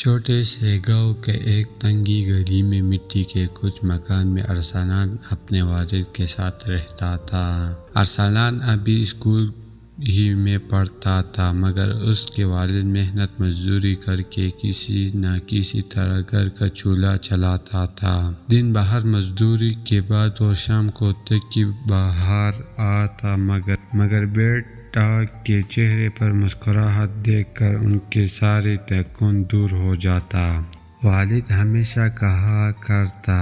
چھوٹے سے گاؤں کے ایک تنگی گلی میں مٹی کے کچھ مکان میں ارسلان اپنے والد کے ساتھ رہتا تھا۔ ارسلان ابھی اسکول ہی میں پڑھتا تھا، مگر اس کے والد محنت مزدوری کر کے کسی نہ کسی طرح گھر کا چولہا چلاتا تھا۔ دن بھر مزدوری کے بعد وہ شام کو تھک باہر آتا، مگر بیٹا کے چہرے پر مسکراہٹ دیکھ کر ان کے سارے تکون دور ہو جاتا۔ والد ہمیشہ کہا کرتا،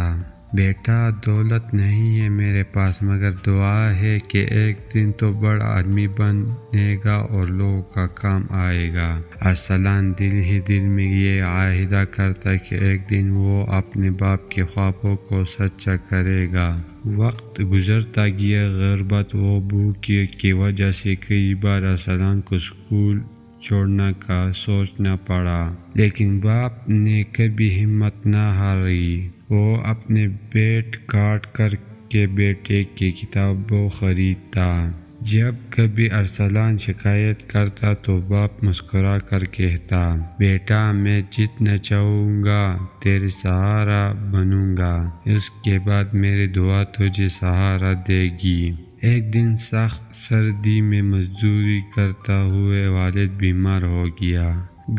بیٹا دولت نہیں ہے میرے پاس، مگر دعا ہے کہ ایک دن تو بڑا آدمی بنے گا اور لوگوں کا کام آئے گا۔ ارسلان دل ہی دل میں یہ عہدہ کرتا کہ ایک دن وہ اپنے باپ کے خوابوں کو سچا کرے گا۔ وقت گزرتا گیا، غربت و بھوک کی وجہ سے کئی بار ارسلان کو اسکول چھوڑنے کا سوچنا پڑا، لیکن باپ نے کبھی ہمت نہ ہاری۔ وہ اپنے پیٹ کاٹ کر کے بیٹے کی کتابیں خریدتا۔ جب کبھی ارسلان شکایت کرتا تو باپ مسکرا کر کہتا، بیٹا میں جتنا چاہوں گا تیرے سہارا بنوں گا، اس کے بعد میری دعا تجھے سہارا دے گی۔ ایک دن سخت سردی میں مزدوری کرتے ہوئے والد بیمار ہو گیا۔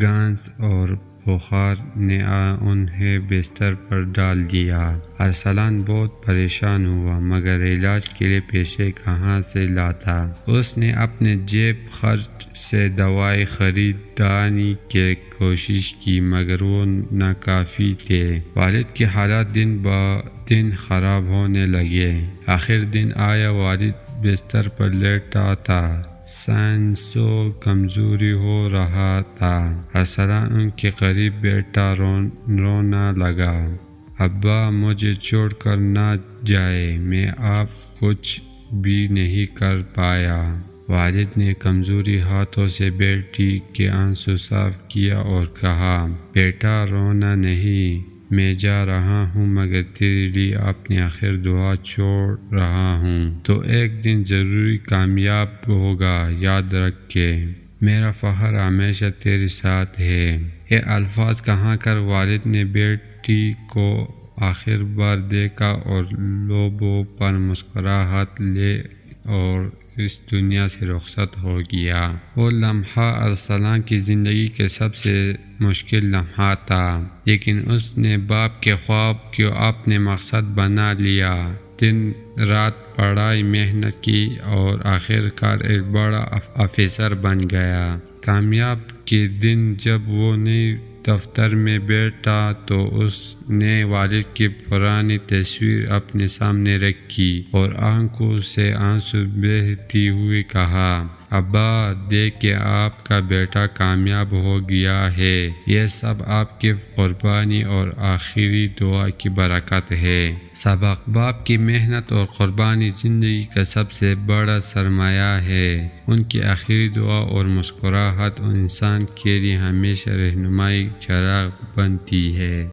گانس اور بخار نے انہیں بستر پر ڈال دیا۔ ارسلان بہت پریشان ہوا، مگر علاج کے لیے پیسے کہاں سے لاتا؟ اس نے اپنے جیب خرچ سے دوائی خریدنے کی کوشش کی، مگر وہ ناکافی تھے۔ والد کے حالات دن بدن خراب ہونے لگے۔ آخر دن آیا، والد بستر پر لیٹا تھا، سانسوں کمزوری ہو رہا تھا۔ ارسلان ان کے قریب بیٹھا رونا لگا، ابا مجھے چھوڑ کر نہ جائے، میں اب کچھ بھی نہیں کر پایا۔ والد نے کمزوری ہاتھوں سے بیٹی کے آنسو صاف کیا اور کہا، بیٹا رونا نہیں، میں جا رہا ہوں، مگر تیرے لیے اپنی آخر دعا چھوڑ رہا ہوں، تو ایک دن ضرور کامیاب ہوگا، یاد رکھ کے میرا فخر ہمیشہ تیرے ساتھ ہے۔ یہ الفاظ کہا کر والد نے بیٹی کو آخر بار دیکھا اور لبوں پر مسکراہٹ لے اور اس دنیا سے رخصت ہو گیا۔ وہ لمحہ ارسلان کی زندگی کے سب سے مشکل لمحہ تھا، لیکن اس نے باپ کے خواب کو اپنے مقصد بنا لیا۔ دن رات پڑھائی محنت کی اور آخر کار ایک بڑا افسر بن گیا۔ کامیاب کے دن جب وہ نئے دفتر میں بیٹھا تو اس نے والد کی پرانی تصویر اپنے سامنے رکھی اور آنکھوں سے آنسو بہتے ہوئے کہا، ابا دیکھیں آپ کا بیٹا کامیاب ہو گیا ہے، یہ سب آپ کی قربانی اور آخری دعا کی برکت ہے۔ سبق: باپ کی محنت اور قربانی زندگی کا سب سے بڑا سرمایہ ہے۔ ان کی آخری دعا اور مسکراہٹ انسان کے لیے ہمیشہ رہنمائی چراغ بنتی ہے۔